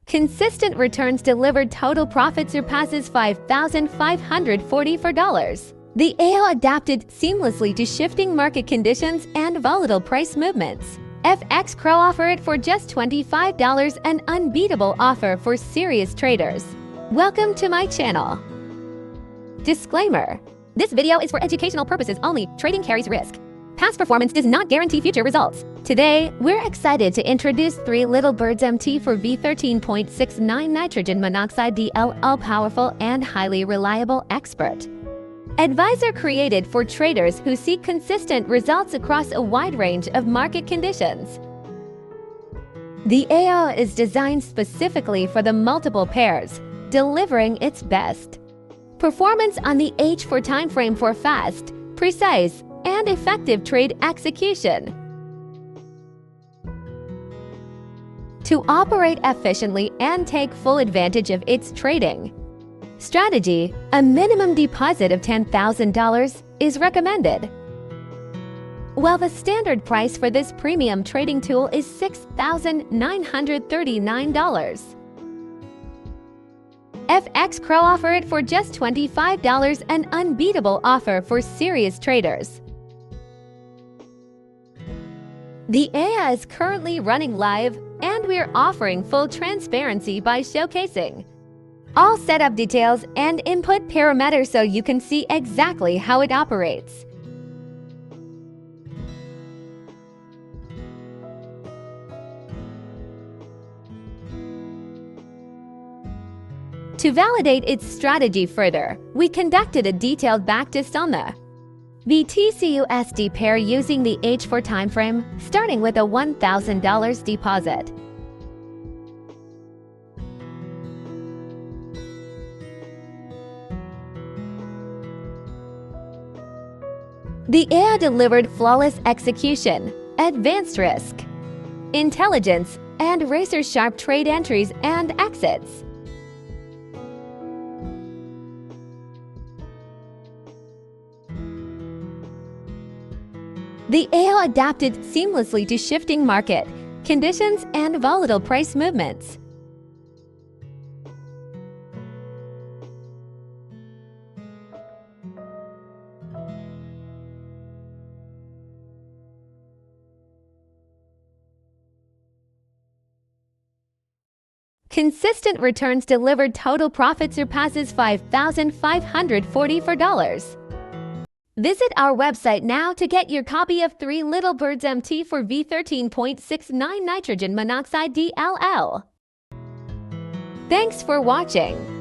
Consistent returns delivered. Total profit surpasses $5,540 for dollars. The AO adapted seamlessly to shifting market conditions and volatile price movements. FX Crow offer it for just $25, an unbeatable offer for serious traders. Welcome to my channel. Disclaimer: this video is for educational purposes only. Trading carries risk. Past performance does not guarantee future results. Today, we're excited to introduce Three Little Birds MT4 v13.69 nitrogen monoxide DLL, powerful and highly reliable expert advisor created for traders who seek consistent results across a wide range of market conditions. The AO is designed specifically for the multiple pairs, delivering its best performance on the H4 timeframe for fast, precise, and effective trade execution. To operate efficiently and take full advantage of its trading strategy, a minimum deposit of $10,000 is recommended. While the standard price for this premium trading tool is $6,939. FX Crow offer it for just $25, an unbeatable offer for serious traders. The AI is currently running live, and we're offering full transparency by showcasing all setup details and input parameters so you can see exactly how it operates. To validate its strategy further, we conducted a detailed backtest on the BTC-USD pair using the H4 timeframe, starting with a $1,000 deposit. The AI delivered flawless execution, advanced risk, intelligence, and razor-sharp trade entries and exits. The AO adapted seamlessly to shifting market conditions and volatile price movements. Consistent returns delivered. Total profit surpasses $5,540 for dollars. Visit our website now to get your copy of Three Little Birds MT4 v13.69 nitrogen monoxide DLL. Thanks for watching.